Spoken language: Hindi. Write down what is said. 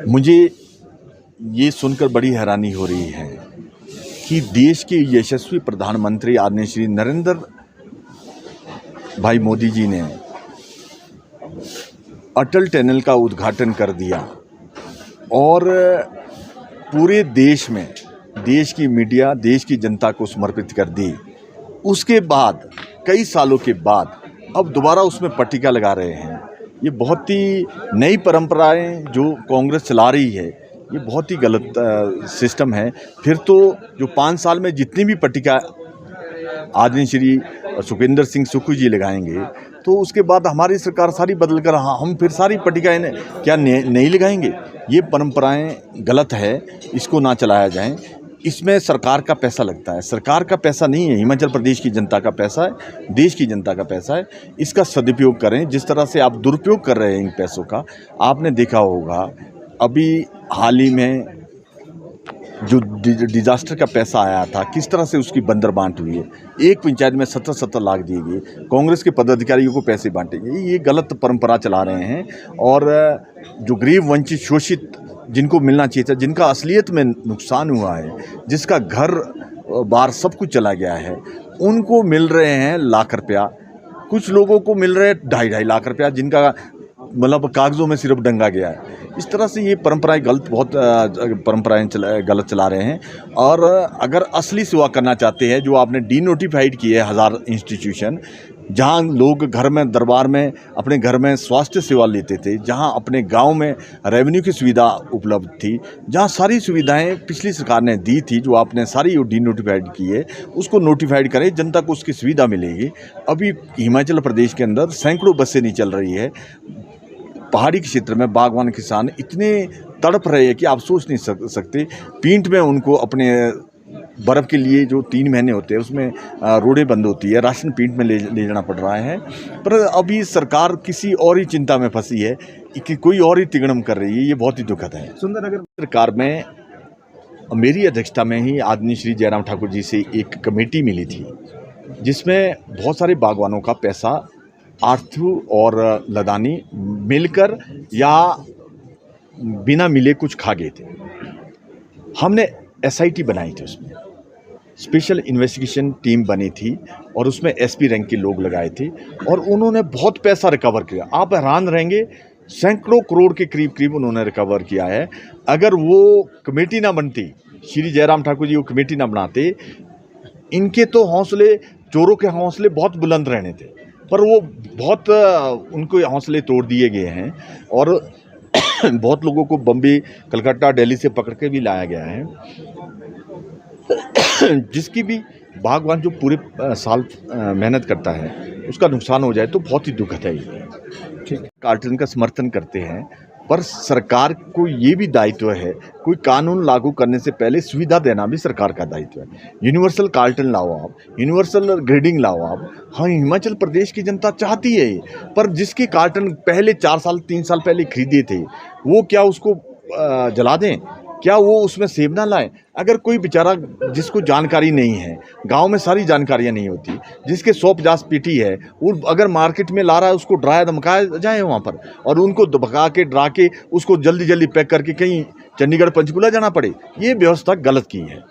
मुझे ये सुनकर बड़ी हैरानी हो रही है कि देश के यशस्वी प्रधानमंत्री आदरणीय श्री नरेंद्र भाई मोदी जी ने अटल टनल का उद्घाटन कर दिया और पूरे देश में देश की मीडिया देश की जनता को समर्पित कर दी। उसके बाद कई सालों के बाद अब दोबारा उसमें पट्टिका लगा रहे हैं। ये बहुत ही नई परंपराएं जो कांग्रेस चला रही है, ये बहुत ही गलत सिस्टम है। फिर तो जो 5 साल में जितनी भी पट्टिका आदरणीय श्री सुखविंदर सिंह सुक्खू जी लगाएंगे तो उसके बाद हमारी सरकार सारी बदल कर हम फिर सारी पट्टिकाएं क्या नहीं लगाएंगे। ये परंपराएं गलत है, इसको ना चलाया जाए। इसमें सरकार का पैसा लगता है, सरकार का पैसा नहीं है, हिमाचल प्रदेश की जनता का पैसा है, देश की जनता का पैसा है। इसका सदुपयोग करें। जिस तरह से आप दुरुपयोग कर रहे हैं इन पैसों का, आपने देखा होगा अभी हाल ही में जो डिजास्टर का पैसा आया था, किस तरह से उसकी बंदरबांट हुई है। एक पंचायत में 70-70 लाख दिए गए, कांग्रेस के पदाधिकारियों को पैसे बांटे गए। ये गलत परंपरा चला रहे हैं और जो गरीब वंचित शोषित जिनको मिलना चाहिए था, जिनका असलियत में नुकसान हुआ है, जिसका घर बार सब कुछ चला गया है, उनको मिल रहे हैं लाख रुपया। कुछ लोगों को मिल रहे हैं 2.5 लाख रुपया, जिनका मतलब कागज़ों में सिर्फ डंगा गया है। इस तरह से ये परंपराएं बहुत परंपराएं गलत चला रहे हैं। और अगर असली सेवा करना चाहते हैं, जो आपने डीनोटिफाइड किए 1000 इंस्टीट्यूशन, जहां लोग घर में दरबार में अपने घर में स्वास्थ्य सेवा लेते थे, जहां अपने गांव में रेवेन्यू की सुविधा उपलब्ध थी, जहां सारी सुविधाएं पिछली सरकार ने दी थी, जो आपने सारी डीनोटिफाइड की है, उसको नोटिफाइड करें, जनता को उसकी सुविधा मिलेगी। अभी हिमाचल प्रदेश के अंदर सैकड़ों बसें नहीं चल रही है। पहाड़ी के क्षेत्र में बागवान किसान इतने तड़प रहे हैं कि आप सोच नहीं सकते। पींट में उनको अपने बर्फ़ के लिए जो 3 महीने होते हैं उसमें रोडें बंद होती है, राशन पींट में ले जाना पड़ रहा है। पर अभी सरकार किसी और ही चिंता में फंसी है कि कोई और ही तिगड़म कर रही है। ये बहुत ही दुखद है। सुंदरनगर सरकार में मेरी अध्यक्षता में ही आदरणीय श्री जयराम ठाकुर जी से एक कमेटी मिली थी, जिसमें बहुत सारे बागवानों का पैसा आर्थू और लदानी मिलकर या बिना मिले कुछ खा गए थे। हमने SIT बनाई थी, उसमें स्पेशल इन्वेस्टिगेशन टीम बनी थी और उसमें SP रैंक के लोग लगाए थे और उन्होंने बहुत पैसा रिकवर किया। आप हैरान रहेंगे, सैकड़ों करोड़ के करीब उन्होंने रिकवर किया है। अगर वो कमेटी ना बनती, श्री जयराम ठाकुर जी वो कमेटी ना बनाते, इनके तो हौसले, चोरों के हौसले बहुत बुलंद रहने थे, पर वो बहुत उनको हौसले तोड़ दिए गए हैं और बहुत लोगों को बम्बई, कलकत्ता, दिल्ली से पकड़ के भी लाया गया है। जिसकी भी बागवान जो पूरे साल मेहनत करता है, उसका नुकसान हो जाए तो बहुत ही दुखद है। ये कार्टन का समर्थन करते हैं, पर सरकार को ये भी दायित्व है, कोई कानून लागू करने से पहले सुविधा देना भी सरकार का दायित्व है। यूनिवर्सल कार्टन लाओ आप, यूनिवर्सल ग्रेडिंग लाओ आप। हाँ, हिमाचल प्रदेश की जनता चाहती है, पर जिसके कार्टन पहले 4 साल 3 साल पहले खरीदे थे, वो क्या उसको जला दें? क्या वो उसमें सेब ना लाएं? अगर कोई बेचारा जिसको जानकारी नहीं है, गांव में सारी जानकारियां नहीं होती, जिसके 150 पेटी है, वो अगर मार्केट में ला रहा है, उसको डराया धमकाया जाए वहाँ पर और उनको धमका के डरा के उसको जल्दी पैक करके कहीं चंडीगढ़ पंचकूला जाना पड़े, ये व्यवस्था गलत की है।